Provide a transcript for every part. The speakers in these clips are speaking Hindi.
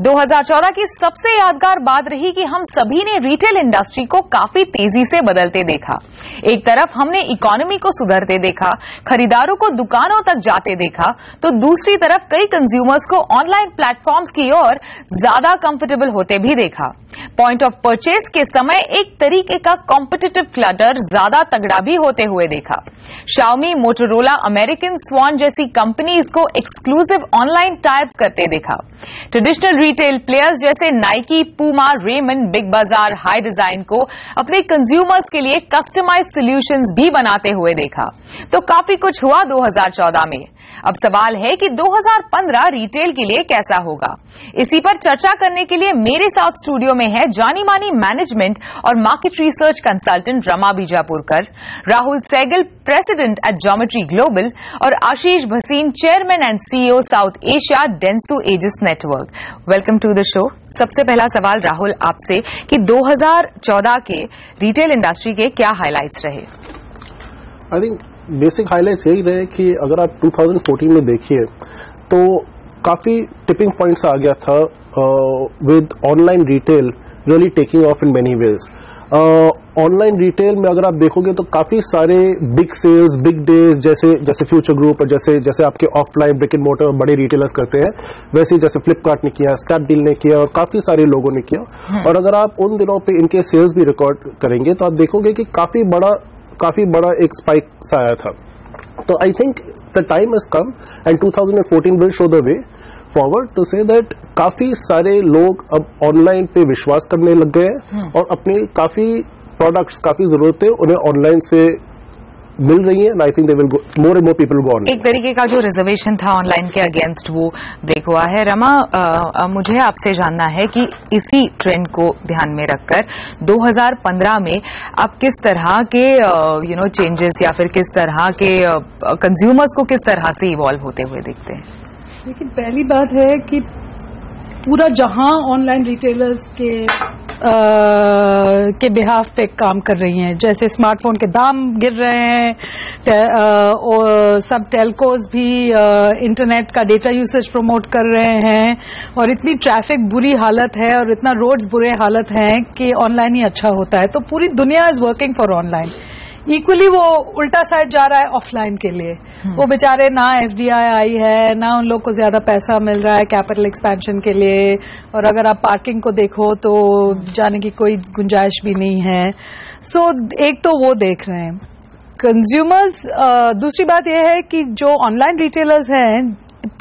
2014 की सबसे यादगार बात रही कि हम सभी ने रिटेल इंडस्ट्री को काफी तेजी से बदलते देखा। एक तरफ हमने इकोनॉमी को सुधरते देखा, खरीदारों को दुकानों तक जाते देखा, तो दूसरी तरफ कई कंज्यूमर्स को ऑनलाइन प्लेटफॉर्म्स की ओर ज्यादा कंफर्टेबल होते भी देखा। पॉइंट ऑफ परचेज के समय एक तरीके का कॉम्पिटिटिव क्लटर ज्यादा तगड़ा भी होते हुए देखा। Xiaomi, मोटोरोला, अमेरिकन स्वान जैसी कंपनीज को एक्सक्लूसिव ऑनलाइन टाइप्स करते देखा। ट्रेडिशनल रिटेल प्लेयर्स जैसे नाइकी, पूमा, रेमंड, बिग बाजार, हाई डिजाइन को अपने कंज्यूमर्स के लिए कस्टमाइज सॉल्यूशंस भी बनाते हुए देखा। तो काफी कुछ हुआ 2014 में। अब सवाल है कि 2015 रिटेल के लिए कैसा होगा। इसी पर चर्चा करने के लिए मेरे साथ स्टूडियो में है जानी मानी मैनेजमेंट और market research consultant Rama Bijapurkar, Rahul Sehgal, president at Geometry Global, और Ashish Bhasin, chairman and CEO South Asia Dentsu Aegis Network. Welcome to the show. सबसे पहला सवाल राहुल आपसे कि 2014 के रिटेल इंडस्ट्री के क्या हाइलाइट्स रहे? आई थिंक बेसिक हाइलाइट्स यही रहे कि अगर आप 2014 में देखिए तो काफी टिपिंग पॉइंट्स आ गया था with online retail really taking of in many ways. Online retail में अगर आप देखोगे तो काफी सारे बिग सेल्स, बिग डेज जैसे फ्यूचर ग्रुप और जैसे आपके ऑफलाइन ब्रिक एंड मोटर बड़े रिटेलर्स करते हैं, वैसे जैसे फ्लिपकार्ट ने किया, स्नैपडील ने किया और काफी सारे लोगों ने किया। और अगर आप उन दिनों पे इनके सेल्स भी रिकॉर्ड करेंगे तो आप देखोगे कि काफी बड़ा एक स्पाइक आया था। तो I think the time has come and 2014 will show the way forward to say that काफी सारे लोग अब ऑनलाइन पे विश्वास करने लग गए हैं और अपनी काफी प्रोडक्ट्स, काफी जरूरतें उन्हें ऑनलाइन से मिल रही है। I think they will go more and more people go online. एक तरीके का जो रिजर्वेशन था ऑनलाइन के अगेंस्ट वो ब्रेक हुआ है। रमा, मुझे आपसे जानना है कि इसी ट्रेंड को ध्यान में रखकर 2015 में आप किस तरह के चेंजेस या फिर किस तरह के कंज्यूमर्स को किस तरह से इवॉल्व होते हुए देखते हैं? लेकिन पहली बात है कि पूरा जहां ऑनलाइन रिटेलर्स के बिहाफ पे काम कर रही हैं, जैसे स्मार्टफोन के दाम गिर रहे हैं और सब टेलकोज भी इंटरनेट का डेटा यूसेज प्रमोट कर रहे हैं और इतनी ट्रैफिक बुरी हालत है और इतना रोड्स बुरे हालत हैं कि ऑनलाइन ही अच्छा होता है। तो पूरी दुनिया is working for online. Equally वो उल्टा साइड जा रहा है ऑफलाइन के लिए। वो बेचारे ना एफडीआई आई है, ना उन लोग को ज्यादा पैसा मिल रहा है कैपिटल एक्सपेंशन के लिए, और अगर आप पार्किंग को देखो तो जाने की कोई गुंजाइश भी नहीं है। सो एक तो वो देख रहे हैं कंज्यूमर्स। दूसरी बात यह है कि जो ऑनलाइन रिटेलर्स हैं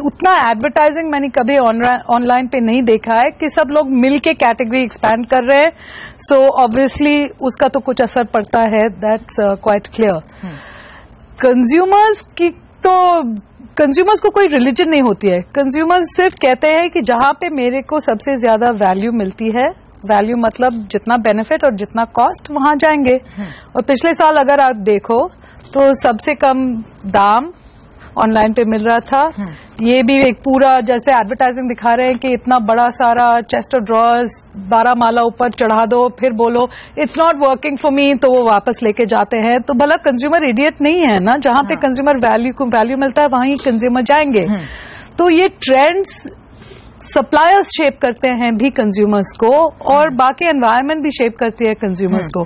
उतना एडवर्टाइजिंग मैंने कभी ऑनलाइन पे नहीं देखा है कि सब लोग मिल के कैटेगरी एक्सपैंड कर रहे हैं। सो ऑब्वियसली उसका तो कुछ असर पड़ता है, दैट्स क्वाइट क्लियर। कंज्यूमर्स को कोई रिलीजन नहीं होती है। कंज्यूमर्स सिर्फ कहते हैं कि जहां पे मेरे को सबसे ज्यादा वैल्यू मिलती है, वैल्यू मतलब जितना बेनिफिट और जितना कॉस्ट, वहां जाएंगे। और पिछले साल अगर आप देखो तो सबसे कम दाम ऑनलाइन पे मिल रहा था। ये भी एक पूरा जैसे एडवर्टाइजिंग दिखा रहे हैं कि इतना बड़ा सारा चेस्ट ऑफ ड्रॉर्स 12 माला ऊपर चढ़ा दो, फिर बोलो it's not working for me, तो वो वापस लेके जाते हैं। तो भला कंज्यूमर इडियट नहीं है ना, जहां पे कंज्यूमर वैल्यू मिलता है वहीं कंज्यूमर जाएंगे। तो ये ट्रेंड्स सप्लायर्स शेप करते हैं भी कंज्यूमर्स को, और बाकी एनवायरनमेंट भी शेप करती है कंज्यूमर्स को।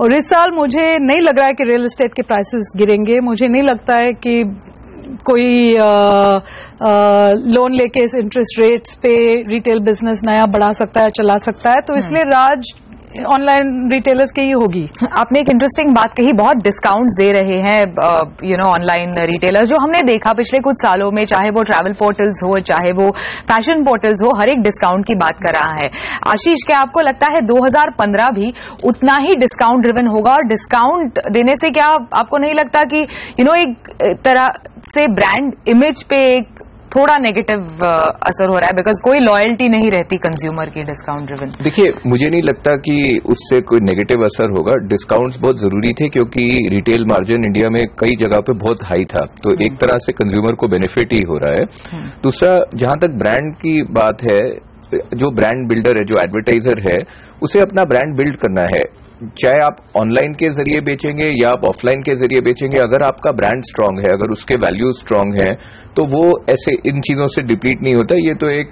और इस साल मुझे नहीं लग रहा है कि रियल एस्टेट के प्राइसेस गिरेंगे। मुझे नहीं लगता है कि कोई लोन लेके इस इंटरेस्ट रेट्स पे रिटेल बिजनेस नया बढ़ा सकता है, चला सकता है। तो इसलिए राज ऑनलाइन रिटेलर्स की ही होगी। आपने एक इंटरेस्टिंग बात कही, बहुत डिस्काउंट्स दे रहे हैं ऑनलाइन रिटेलर्स। जो हमने देखा पिछले कुछ सालों में, चाहे वो ट्रैवल पोर्टल्स हो, चाहे वो फैशन पोर्टल्स हो, हर एक डिस्काउंट की बात कर रहा है। आशीष, क्या आपको लगता है 2015 भी उतना ही डिस्काउंट ड्रिवन होगा? और डिस्काउंट देने से क्या आपको नहीं लगता कि एक तरह से ब्रांड इमेज पे एक थोड़ा नेगेटिव असर हो रहा है, बिकॉज कोई लॉयल्टी नहीं रहती कंज्यूमर की डिस्काउंट ड्रिवन? देखिए, मुझे नहीं लगता कि उससे कोई नेगेटिव असर होगा। डिस्काउंट्स बहुत जरूरी थे क्योंकि रिटेल मार्जिन इंडिया में कई जगह पे बहुत हाई था, तो एक तरह से कंज्यूमर को बेनिफिट ही हो रहा है। दूसरा, जहां तक ब्रांड की बात है, जो ब्रांड बिल्डर है, जो एडवर्टाइजर है, उसे अपना ब्रांड बिल्ड करना है। चाहे आप ऑनलाइन के जरिए बेचेंगे या आप ऑफलाइन के जरिए बेचेंगे, अगर आपका ब्रांड स्ट्रांग है, अगर उसके वैल्यू स्ट्रांग है, तो वो ऐसे इन चीजों से डिप्लीट नहीं होता। ये तो एक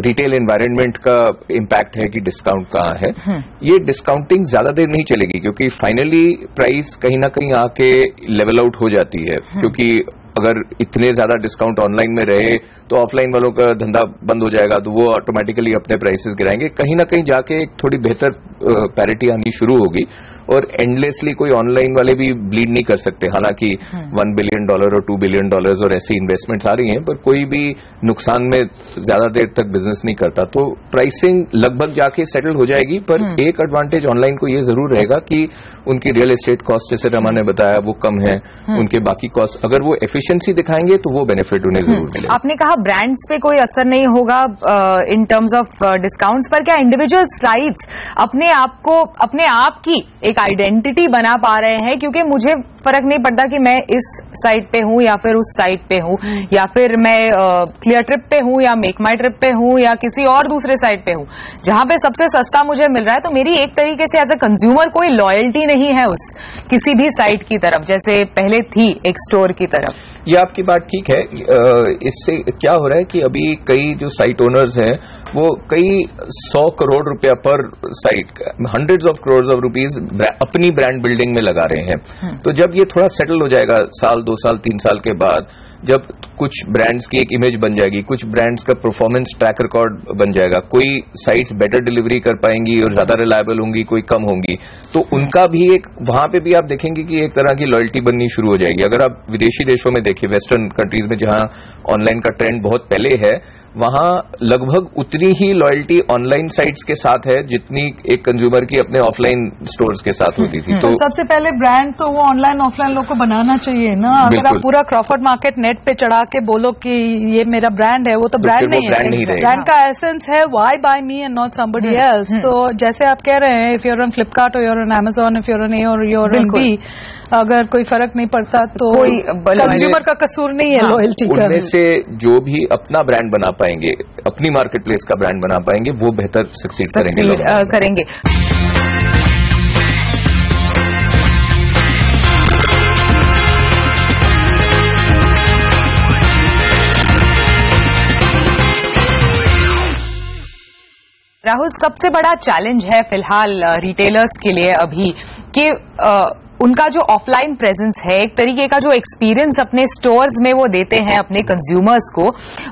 रिटेल एनवायरनमेंट का इम्पैक्ट है कि डिस्काउंट कहाँ है। ये डिस्काउंटिंग ज्यादा देर नहीं चलेगी, क्योंकि फाइनली प्राइस कहीं ना कहीं आके लेवल आउट हो जाती है। क्योंकि अगर इतने ज्यादा डिस्काउंट ऑनलाइन में रहे तो ऑफलाइन वालों का धंधा बंद हो जाएगा, तो वो ऑटोमेटिकली अपने प्राइसेस गिराएंगे। कहीं ना कहीं जाके एक थोड़ी बेहतर पैरिटी आनी शुरू होगी, और एंडलेसली कोई ऑनलाइन वाले भी ब्लीड नहीं कर सकते। हालांकि $1 बिलियन और $2 बिलियन और ऐसी इन्वेस्टमेंट्स आ रही हैं, पर कोई भी नुकसान में ज्यादा देर तक बिजनेस नहीं करता। तो प्राइसिंग लगभग जाके सेटल हो जाएगी। पर एक एडवांटेज ऑनलाइन को ये जरूर रहेगा कि उनकी रियल एस्टेट कॉस्ट, जैसे रमा ने बताया, वो कम है। उनके बाकी कॉस्ट अगर वो एफिशिएंसी दिखाएंगे तो वो बेनिफिट उन्हें जरूर मिलेगा। आपने कहा ब्रांड्स पे कोई असर नहीं होगा इन टर्म्स ऑफ डिस्काउंट्स, पर क्या इंडिविजुअल साइट्स अपने आप की एक आइडेंटिटी बना पा रहे हैं? क्योंकि मुझे फर्क नहीं पड़ता कि मैं इस साइट पे हूं या फिर उस साइट पे हूं, या फिर मैं क्लियर ट्रिप पे हूं या मेक माई ट्रिप पे हूं या किसी और दूसरे साइट पे हूं, जहां पे सबसे सस्ता मुझे मिल रहा है, तो मेरी एक तरीके से एज अ कंज्यूमर कोई लॉयल्टी नहीं है उस किसी भी साइट की तरफ, जैसे पहले थी एक स्टोर की तरफ। ये आपकी बात ठीक है। इससे क्या हो रहा है कि अभी कई जो साइट ओनर्स हैं वो कई 100 करोड़ रुपया पर site, hundreds of crore of rupees अपनी ब्रांड बिल्डिंग में लगा रहे हैं। तो जब ये थोड़ा सेटल हो जाएगा, साल 2 साल 3 साल के बाद, जब कुछ ब्रांड्स की एक इमेज बन जाएगी, कुछ ब्रांड्स का परफॉर्मेंस ट्रैक रिकॉर्ड बन जाएगा, कोई साइट्स बेटर डिलीवरी कर पाएंगी और ज्यादा रिलायबल होंगी, कोई कम होंगी, तो उनका भी एक वहां पे भी आप देखेंगे कि एक तरह की लॉयल्टी बननी शुरू हो जाएगी। अगर आप विदेशी देशों में देखिए, वेस्टर्न कंट्रीज में जहां ऑनलाइन का ट्रेंड बहुत पहले है, वहां लगभग उतनी ही लॉयल्टी ऑनलाइन साइट्स के साथ है जितनी एक कंज्यूमर की अपने ऑफलाइन स्टोर्स के साथ होती थी। तो सबसे पहले ब्रांड तो वो ऑनलाइन ऑफलाइन लोग को बनाना चाहिए ना। अगर आप पूरा क्रॉफर्ड मार्केट नेट पे चढ़ा के बोलो कि ये मेरा ब्रांड है, वो तो ब्रांड नहीं है। ब्रांड का एसेंस है why buy me and not somebody else. तो जैसे आप कह रहे हैं, इफ यूर ऑन फ्लिपकार्ट और you're on Amazon, if you're on A और यूर ऑन बी, अगर कोई फर्क नहीं पड़ता तो कोई कंज्यूमर का कसूर नहीं है लॉयल्टी का। उनमें से जो भी अपना ब्रांड बना पाएंगे, अपनी मार्केट प्लेस का ब्रांड बना पाएंगे, वो बेहतर सक्सीड करेंगे। राहुल, सबसे बड़ा चैलेंज है फिलहाल रिटेलर्स के लिए अभी कि उनका जो ऑफलाइन प्रेजेंस है, एक तरीके का जो एक्सपीरियंस अपने स्टोर्स में वो देते हैं अपने कंज्यूमर्स को,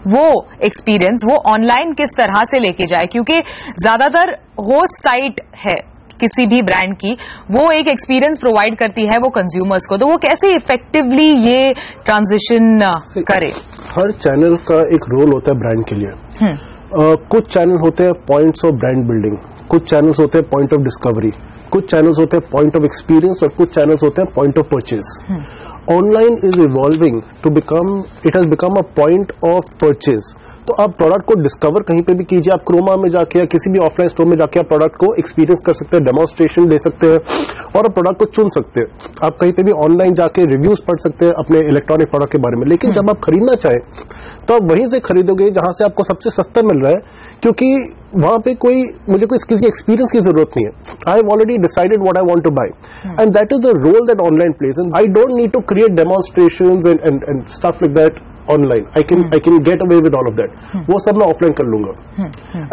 वो एक्सपीरियंस वो ऑनलाइन किस तरह से लेके जाए, क्योंकि ज्यादातर होस्ट साइट है किसी भी ब्रांड की, वो एक एक्सपीरियंस प्रोवाइड करती है वो कंज्यूमर्स को, तो वो कैसे इफेक्टिवली ये ट्रांजिशन करे? हर चैनल का एक रोल होता है ब्रांड के लिए। कुछ चैनल होते हैं पॉइंट्स ऑफ ब्रांड बिल्डिंग, कुछ चैनल्स होते हैं पॉइंट ऑफ डिस्कवरी, कुछ चैनल्स होते हैं पॉइंट ऑफ एक्सपीरियंस, और कुछ चैनल्स होते हैं point of purchase. Online is evolving to become, it has become a point of purchase. तो आप प्रोडक्ट को डिस्कवर कहीं पे भी कीजिए, आप क्रोमा में जाके या किसी भी ऑफलाइन स्टोर में जाके आप प्रोडक्ट को एक्सपीरियंस कर सकते हैं, डेमोन्स्ट्रेशन दे सकते हैं और आप प्रोडक्ट को चुन सकते हैं। आप कहीं पे भी ऑनलाइन जाके रिव्यूज पढ़ सकते हैं अपने इलेक्ट्रॉनिक प्रोडक्ट के बारे में। लेकिन जब आप खरीदना चाहें तो आप वहीं से खरीदोगे जहां से आपको सबसे सस्ता मिल रहा है, क्योंकि वहां पे मुझे कोई किसी एक्सपीरियंस की जरूरत नहीं है। I have already decided what I want to buy, and that is the role that online plays, and I don't need to create demonstrations and stuff like that online. I can get away with all of that. वो सब मैं ऑफलाइन कर लूंगा।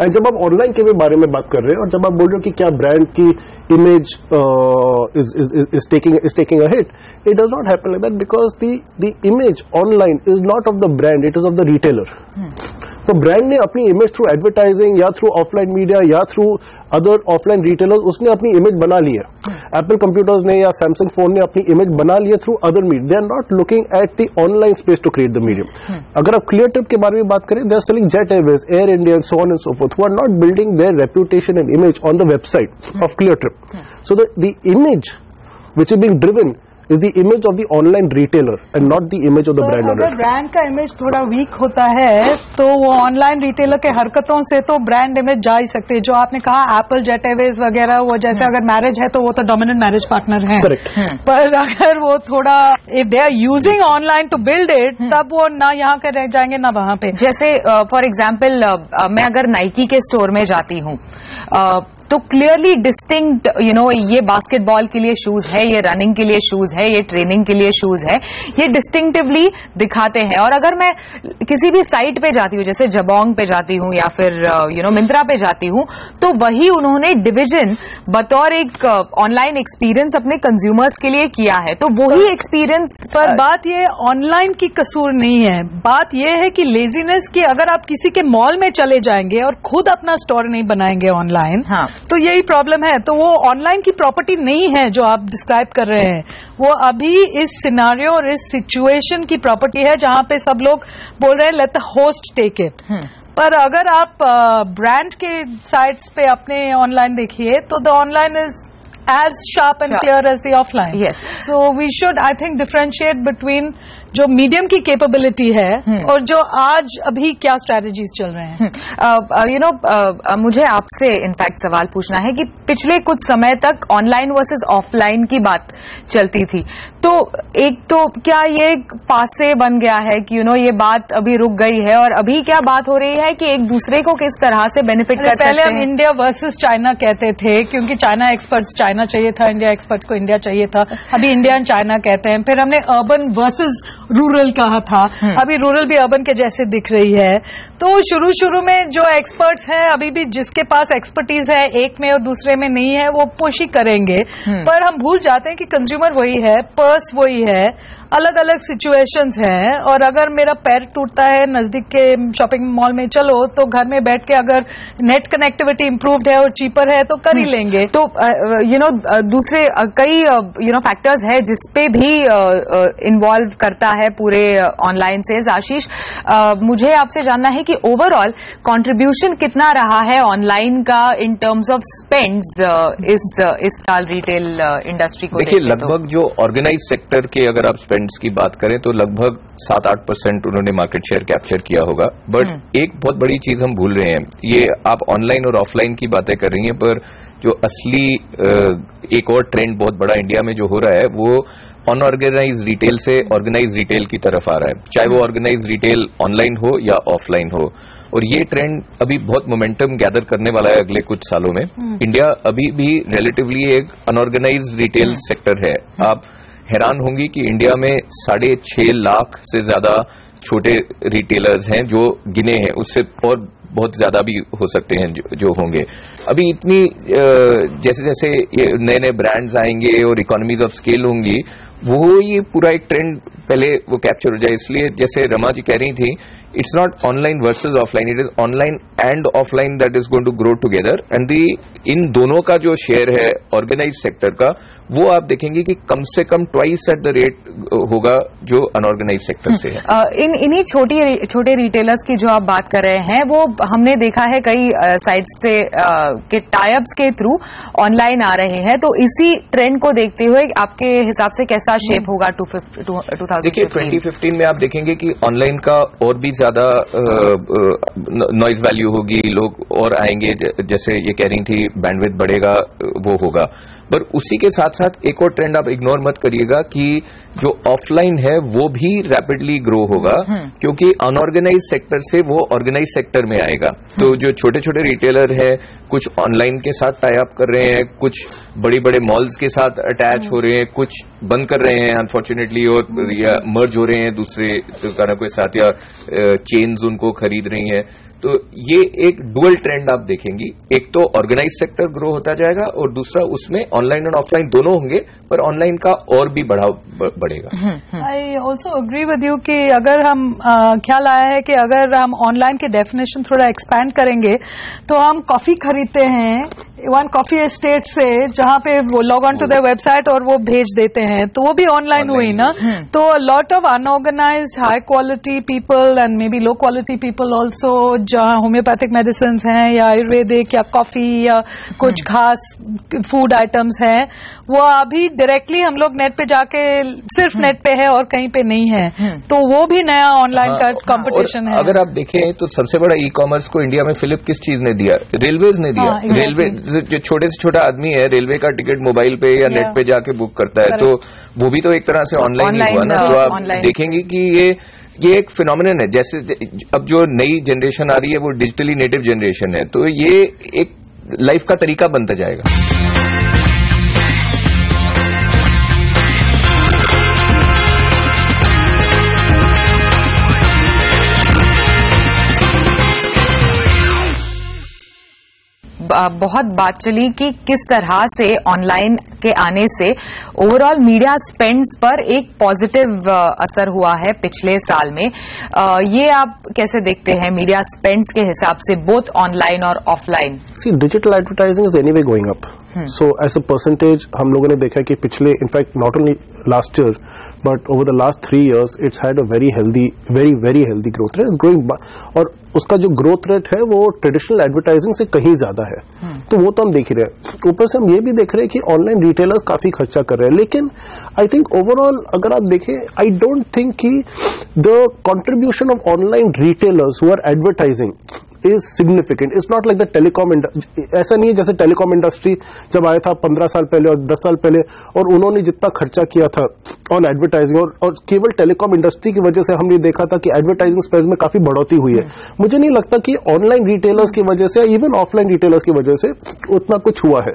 एंड जब आप ऑनलाइन के बारे में बात कर रहे हैं और जब आप बोल रहे हो कि क्या ब्रांड की image is taking a hit, it does not happen like that, because the image online is not of the brand, it is of the retailer. तो ब्रांड ने अपनी इमेज थ्रू एडवर्टाइजिंग या थ्रू ऑफलाइन मीडिया या थ्रू अदर ऑफलाइन रिटेलर्स, उसने अपनी इमेज बना ली है। एप्पल कंप्यूटर्स ने या सैमसंग फोन ने अपनी इमेज बना ली है through other media. They are not looking at the online space to create the medium. अगर आप क्लियर ट्रिप के बारे में बात करें, they are selling Jet Airways, Air India, so on and so forth, who are not building their reputation and image on the website of Cleartrip. So the image which is being driven is the image of the online retailer and not the image of the brand owner. अगर ब्रांड का इमेज थोड़ा वीक होता है तो वो ऑनलाइन रिटेलर के हरकतों से तो ब्रांड इमेज जा ही सकती है। जो आपने कहा एप्पल, जेट एयरवेज वगैरह, वो जैसे अगर मैरिज है तो वो तो डोमिनेंट मैरिज पार्टनर है। पर अगर वो थोड़ा if they are using online to build it, तब वो ना यहाँ के रह जाएंगे ना वहां पे। जैसे फॉर एग्जाम्पल मैं अगर नाइकी के स्टोर में जाती हूँ, तो क्लियरली डिस्टिंक्ट ये बास्केटबॉल के लिए शूज है, ये रनिंग के लिए शूज है, ये ट्रेनिंग के लिए शूज है, ये डिस्टिंक्टिवली दिखाते हैं। और अगर मैं किसी भी साइट पे जाती हूँ, जैसे जबोंग पे जाती हूँ या फिर मिंत्रा पे जाती हूँ, तो वही उन्होंने डिवीजन बतौर एक ऑनलाइन एक्सपीरियंस अपने कंज्यूमर्स के लिए किया है। तो वही एक्सपीरियंस पर बात ये ऑनलाइन की कसूर नहीं है, बात ये है कि लेजीनेस की। अगर आप किसी के मॉल में चले जाएंगे और खुद अपना स्टोर नहीं बनाएंगे ऑनलाइन, हाँ, तो यही प्रॉब्लम है। तो वो ऑनलाइन की प्रॉपर्टी नहीं है जो आप डिस्क्राइब कर रहे हैं, वो अभी इस सिनारियो और इस सिचुएशन की प्रॉपर्टी है जहां पे सब लोग बोल रहे हैं let the host take it. पर अगर आप ब्रांड के साइट्स पे अपने ऑनलाइन देखिए तो the online is as sharp and clear as the offline. Yes. So we should, I think, differentiate between जो मीडियम की कैपेबिलिटी है और जो आज अभी क्या स्ट्रैटेजीज चल रहे हैं। मुझे आपसे इनफैक्ट सवाल पूछना है कि पिछले कुछ समय तक ऑनलाइन वर्सेस ऑफलाइन की बात चलती थी, तो एक तो क्या ये पासे बन गया है कि ये बात अभी रुक गई है, और अभी क्या बात हो रही है कि एक दूसरे को किस तरह से बेनिफिट कर सकते हैं? पहले हम इंडिया वर्सेस चाइना कहते थे क्योंकि चाइना एक्सपर्ट्स चाइना चाहिए था, इंडिया एक्सपर्ट्स को इंडिया चाहिए था। अभी इंडिया एंड चाइना कहते हैं। फिर हमने अर्बन वर्सेस रूरल कहा था, अभी रूरल भी अर्बन के जैसे दिख रही है। तो शुरू में जो एक्सपर्ट्स हैं, अभी भी जिसके पास एक्सपर्टीज है एक में और दूसरे में नहीं है, वो पुश करेंगे। पर हम भूल जाते हैं कि कंज्यूमर वही है, पर्स वही है, अलग अलग सिचुएशंस हैं। और अगर मेरा पैर टूटता है, नजदीक के शॉपिंग मॉल में चलो, तो घर में बैठ के अगर नेट कनेक्टिविटी इंप्रूव्ड है और चीपर है तो कर ही लेंगे। तो दूसरे कई फैक्टर्स है जिसपे भी इन्वॉल्व करता है पूरे ऑनलाइन सेल्स। आशीष, मुझे आपसे जानना है कि ओवरऑल कंट्रीब्यूशन कितना रहा है ऑनलाइन का इन टर्म्स ऑफ स्पेंड्स इस साल रिटेल इंडस्ट्री को? देखिए, लगभग जो ऑर्गेनाइज सेक्टर के अगर आप स्पेंड्स की बात करें तो लगभग 7-8% उन्होंने मार्केट शेयर कैप्चर किया होगा। बट एक बहुत बड़ी चीज हम भूल रहे हैं, ये आप ऑनलाइन और ऑफलाइन की बातें कर रही हैं, पर जो असली एक और ट्रेंड बहुत बड़ा इंडिया में जो हो रहा है वो अनऑर्गेनाइज रिटेल से ऑर्गेनाइज रिटेल की तरफ आ रहा है, चाहे वो ऑर्गेनाइज रिटेल ऑनलाइन हो या ऑफलाइन हो। और ये ट्रेंड अभी बहुत मोमेंटम गैदर करने वाला है अगले कुछ सालों में। इंडिया अभी भी रिलेटिवली एक अनऑर्गेनाइज रिटेल सेक्टर है। आप हैरान होंगी कि इंडिया में 6.5 लाख से ज्यादा छोटे रिटेलर्स हैं जो गिने हैं, उससे और बहुत ज्यादा भी हो सकते हैं जो होंगे। अभी इतनी जैसे जैसे नए नए ब्रांड्स आएंगे और इकोनॉमीज ऑफ स्केल होंगी, वो ये पूरा एक ट्रेंड पहले वो कैप्चर हो जाए। इसलिए जैसे रमा जी कह रही थी, it's not online versus offline, it is online and offline that is going to grow together. And इन दोनों का जो शेयर है ऑर्गेनाइज सेक्टर का, वो आप देखेंगे कि कम से कम ट्वाइस एट द रेट होगा जो अनऑर्गेनाइज सेक्टर से है। इन्हीं छोटे रिटेलर्स की जो आप बात कर रहे हैं, वो हमने देखा है कई साइट्स से के टाइप्स के थ्रू ऑनलाइन आ रहे हैं। तो इसी ट्रेंड को देखते हुए आपके हिसाब से कैसा शेप होगा 2015? देखिए, 2015 में आप देखेंगे कि ऑनलाइन का और भी ज्यादा नॉइज वैल्यू होगी, लोग और आएंगे, जैसे ये कह रही थी बैंडविड्थ बढ़ेगा, वो होगा। पर उसी के साथ साथ एक और ट्रेंड आप इग्नोर मत करिएगा कि जो ऑफलाइन है वो भी रैपिडली ग्रो होगा, क्योंकि अनऑर्गेनाइज सेक्टर से वो ऑर्गेनाइज सेक्टर में आएगा। तो जो छोटे छोटे रिटेलर हैं, कुछ ऑनलाइन के साथ टाई अप कर रहे हैं, कुछ बड़ी बड़े मॉल्स के साथ अटैच हो रहे हैं, कुछ बंद कर रहे हैं अनफॉर्चुनेटली, और या मर्ज हो रहे हैं दूसरे दुकानों के साथ, या चेन्स उनको खरीद रही हैं। तो ये एक डुअल ट्रेंड आप देखेंगी, एक तो ऑर्गेनाइज सेक्टर ग्रो होता जाएगा और दूसरा उसमें ऑनलाइन और ऑफलाइन दोनों होंगे, पर ऑनलाइन का और भी बढ़ेगा। I also agree with you कि अगर हम ख्याल आया है कि अगर हम ऑनलाइन के डेफिनेशन थोड़ा एक्सपैंड करेंगे, तो हम कॉफी खरीदते हैं वन कॉफी एस्टेट से, जहां पे वो log on to the website और वो भेज देते हैं, तो वो भी ऑनलाइन हुई ना। तो lot of unorganised high quality people and may be low quality people also, जहां होम्योपैथिक मेडिसिन हैं या आयुर्वेदिक या कॉफी या कुछ खास फूड आइटम्स हैं, वो अभी डायरेक्टली हम लोग नेट पे जाके सिर्फ नेट पे है और कहीं पे नहीं है। तो वो भी नया ऑनलाइन का कंपटीशन है। अगर आप देखें तो सबसे बड़ा ई कॉमर्स को इंडिया में फिलिप किस चीज ने दिया? रेलवेज ने दिया। रेलवे जो छोटे से छोटा आदमी है, रेलवे का टिकट मोबाइल पे या नेट पे जाके बुक करता है, तो वो भी तो एक तरह से ऑनलाइन ही हुआ ना। तो आप देखेंगे कि ये एक फिनोमिनन है। जैसे अब जो नई जनरेशन आ रही है वो डिजिटली नेटिव जनरेशन है, तो ये एक लाइफ का तरीका बनता जाएगा। बहुत बात चली कि किस तरह से ऑनलाइन के आने से ओवरऑल मीडिया स्पेंड्स पर एक पॉजिटिव असर हुआ है पिछले साल में। ये आप कैसे देखते हैं मीडिया स्पेंड्स के हिसाब से, बोथ ऑनलाइन और offline? See, digital advertising is anyway going up, so as a percentage हम लोगों ने देखा कि पिछले, in fact not only last year but over the last 3 years it's had a very healthy growth rate growing, और उसका जो ग्रोथ रेट है वो ट्रेडिशनल एडवर्टाइजिंग से कहीं ज्यादा है। तो वो तो हम देख ही रहे हैं। ऊपर से हम ये भी देख रहे हैं कि ऑनलाइन रिटेलर्स काफी खर्चा कर रहे हैं, लेकिन आई थिंक ओवरऑल अगर आप देखें, आई डोंट थिंक कि the contribution of online retailers who are advertising is significant. It's not like the telecom, ऐसा नहीं है जैसे टेलीकॉम इंडस्ट्री जब आया था 15 साल पहले और 10 साल पहले, और उन्होंने जितना खर्चा किया था ऑन एडवर्टाइजिंग, और केवल टेलीकॉम इंडस्ट्री की वजह से हमने देखा था कि एडवर्टाइजिंग स्पेंड में काफी बढ़ोतरी हुई है। मुझे नहीं लगता कि ऑनलाइन रिटेलर्स की वजह से, इवन ऑफलाइन रिटेलर्स की वजह से उतना कुछ हुआ है,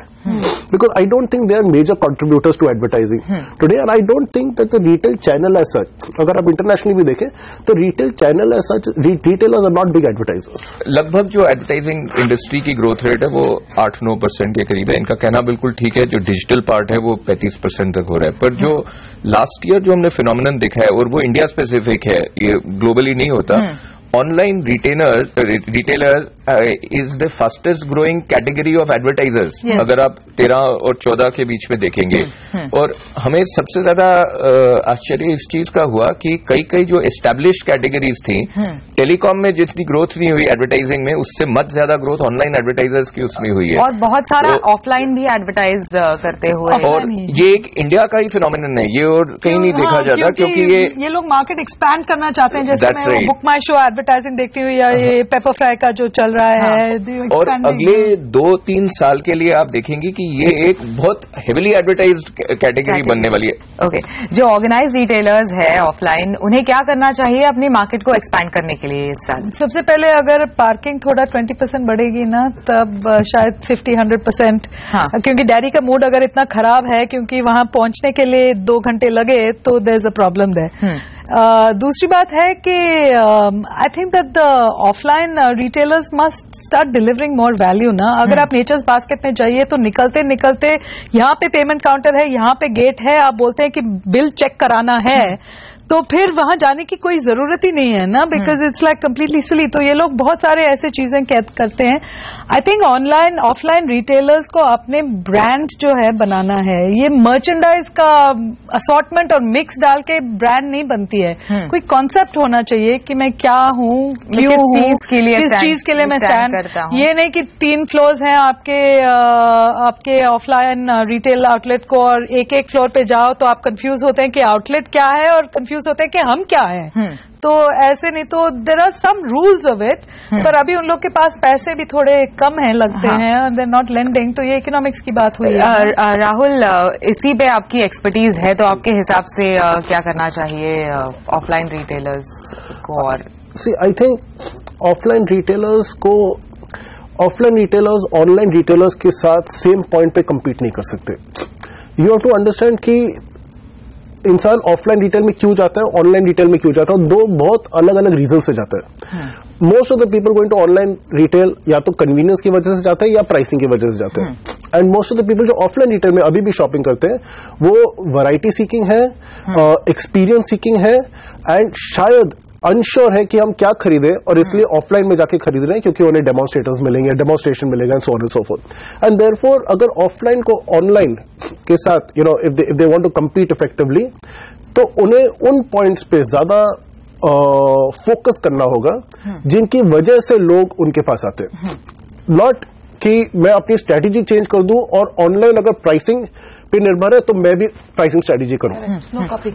because I don't think they are major contributors to advertising today, and I don't think that the retail channel as such, अगर आप इंटरनेशनली भी देखें तो retail channel as such, retailers are not big advertisers. लगभग जो एडवर्टाइजिंग इंडस्ट्री की ग्रोथ रेट है वो 8-9% के करीब है। इनका कहना बिल्कुल ठीक है, जो डिजिटल पार्ट है वो 35% तक हो रहा है। पर जो लास्ट ईयर जो हमने फिनोमिनन देखा है, और वो इंडिया स्पेसिफिक है, ये ग्लोबली नहीं होता, online retailer is the fastest growing category of advertisers, अगर आप 13 और 14 के बीच में देखेंगे। और हमें सबसे ज्यादा आश्चर्य इस चीज का हुआ कि कई जो एस्टैब्लिश्ड कैटेगरीज थी, टेलीकॉम में जितनी ग्रोथ नहीं हुई एडवर्टाइजिंग में, उससे मत ज्यादा ग्रोथ ऑनलाइन एडवर्टाइजर्स की उसमें हुई है, और बहुत सारा ऑफलाइन भी एडवर्टाइज करते हुए। और ये एक इंडिया का ही फिनोमिनन है ये, और कहीं नहीं देखा जाता, क्योंकि ये लोग मार्केट एक्सपैंड करना चाहते हैं। जैसे मैं बुक माई शो एडवर्टाइजिंग देखती हूँ, या ये पेपर फ्राई का जो चल रहा है, और अगले 2-3 साल के लिए आप देखेंगे कि ये एक बहुत हेविली एडवर्टाइज्ड कैटेगरी बनने वाली है। ओके, जो ऑर्गेनाइज्ड रिटेलर्स है ऑफलाइन, उन्हें क्या करना चाहिए अपनी मार्केट को एक्सपैंड करने के लिए इस साल? सबसे पहले अगर पार्किंग थोड़ा 20% बढ़ेगी ना, तब शायद 50-100%, क्योंकि डेयरी का मूड अगर इतना खराब है, क्योंकि वहां पहुंचने के लिए 2 घंटे लगे, तो there is a problem there. दूसरी बात है कि I think that the offline retailers must start delivering more value ना। अगर आप नेचर्स बास्केट में जाइए तो निकलते निकलते यहाँ पे पेमेंट काउंटर है, यहाँ पे गेट है, आप बोलते हैं कि बिल चेक कराना है, तो फिर वहां जाने की कोई जरूरत ही नहीं है ना, बिकॉज इट्स लाइक कंप्लीटली सिली। तो ये लोग बहुत सारे ऐसे चीजें करते हैं। I think online offline retailers को अपने ब्रांड जो है बनाना है। ये मर्चेंडाइज का असॉर्टमेंट और मिक्स डाल के ब्रांड नहीं बनती है। कोई कॉन्सेप्ट होना चाहिए कि मैं क्या हूँ, क्यों हूँ, किस चीज के लिए मैं स्टैंड करता हूँ। ये नहीं कि 3 फ्लोर्स हैं आपके ऑफलाइन रिटेल आउटलेट को, और एक फ्लोर पे जाओ तो आप कंफ्यूज होते हैं कि आउटलेट क्या है, और कंफ्यूज होते हैं कि हम क्या हैं। तो ऐसे नहीं, तो there are some rules of it, पर अभी उन लोग के पास पैसे भी थोड़े कम हैं लगते हैं, दे आर नॉट लेंडिंग, तो ये इकोनॉमिक्स की बात हुई है। राहुल, इसी पे आपकी एक्सपर्टीज है, तो आपके हिसाब से क्या करना चाहिए ऑफलाइन रिटेलर्स को? और see, I think offline retailers online retailers के साथ सेम पॉइंट पे कम्पीट नहीं कर सकते। यू हैव टू अंडरस्टैंड कि इंसान ऑफलाइन रिटेल में क्यों जाता है, ऑनलाइन रिटेल में क्यों जाता है, दो बहुत अलग अलग रीजन से जाता है। Most of the people going to online retail या तो कन्वीनियंस की वजह से जाते हैं या प्राइसिंग की वजह से जाते हैं, and most of the people जो ऑफलाइन रिटेल में अभी भी शॉपिंग करते हैं वो वैरायटी सीकिंग है, एक्सपीरियंस सीकिंग है, एंड शायद अनश्योर है कि हम क्या खरीदें, और इसलिए ऑफलाइन में जाके खरीद रहे हैं क्योंकि उन्हें डेमोन्स्ट्रेशन मिलेगा and so on and so forth. And therefore अगर ऑफलाइन को ऑनलाइन के साथ if they want to compete effectively, तो उन्हें उन पॉइंट्स पे ज्यादा फोकस करना होगा जिनकी वजह से लोग उनके पास आते हैं। नॉट कि मैं अपनी स्ट्रैटेजी चेंज कर दूं और ऑनलाइन अगर प्राइसिंग पे निर्भर है तो मैं भी प्राइसिंग स्ट्रेटेजी करूं.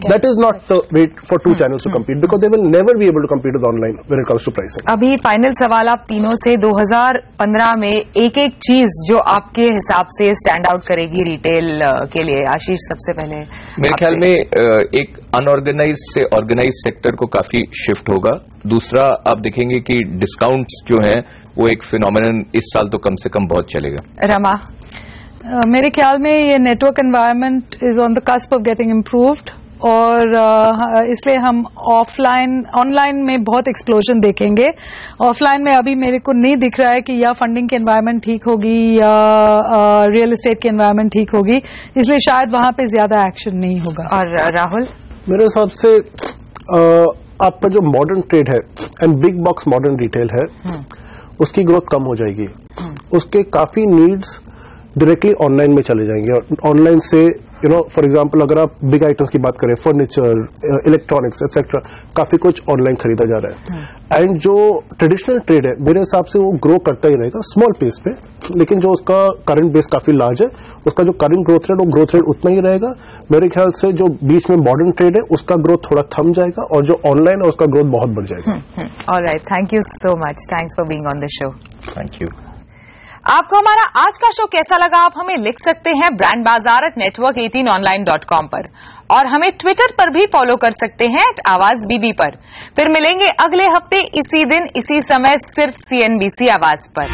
That is not the way for two channels to compete because they will never be able to compete with online when it comes to pricing. अभी फाइनल सवाल आप तीनों से, 2015 में एक एक चीज जो आपके हिसाब से स्टैंड आउट करेगी रिटेल के लिए. आशीष, सबसे पहले. मेरे ख्याल में एक अनऑर्गेनाइज से ऑर्गेनाइज सेक्टर को काफी शिफ्ट होगा. दूसरा, आप देखेंगे कि डिस्काउंट्स जो हैं वो एक फिनोमिनन इस साल तो कम से कम बहुत चलेगा. रमा. मेरे ख्याल में ये network environment is on the cusp of getting improved और इसलिए हम ऑनलाइन में बहुत एक्सप्लोजन देखेंगे. ऑफलाइन में अभी मेरे को नहीं दिख रहा है कि या फंडिंग की एनवायरनमेंट ठीक होगी या रियल एस्टेट की एनवायरनमेंट ठीक होगी, इसलिए शायद वहां पे ज्यादा एक्शन नहीं होगा. और राहुल. मेरे हिसाब से आपका जो मॉडर्न ट्रेड है and big box modern retail है उसकी ग्रोथ कम हो जाएगी. उसके काफी नीड्स डायरेक्टली ऑनलाइन में चले जाएंगे और ऑनलाइन से फॉर एग्जांपल अगर आप बिग आइटम्स की बात करें, फर्नीचर, इलेक्ट्रॉनिक्स एक्सेट्रा, काफी कुछ ऑनलाइन खरीदा जा रहा है. एंड जो ट्रेडिशनल ट्रेड है मेरे हिसाब से वो ग्रो करता ही रहेगा स्मॉल पेस पे, लेकिन जो उसका करंट बेस काफी लार्ज है उसका जो करंट ग्रोथ रेट वो ग्रोथ रेट उतना ही रहेगा. मेरे ख्याल से जो बीच में मॉडर्न ट्रेड है उसका ग्रोथ थोड़ा थम जाएगा और जो ऑनलाइन है उसका ग्रोथ बहुत बढ़ जाएगा. Alright, thank you so much. Thanks for being on the show. Thank you. आपको हमारा आज का शो कैसा लगा आप हमें लिख सकते हैं brandbazaar@network18online.com पर, और हमें ट्विटर पर भी फॉलो कर सकते हैं @आवाज बीबी पर. फिर मिलेंगे अगले हफ्ते इसी दिन इसी समय सिर्फ CNBC आवाज पर.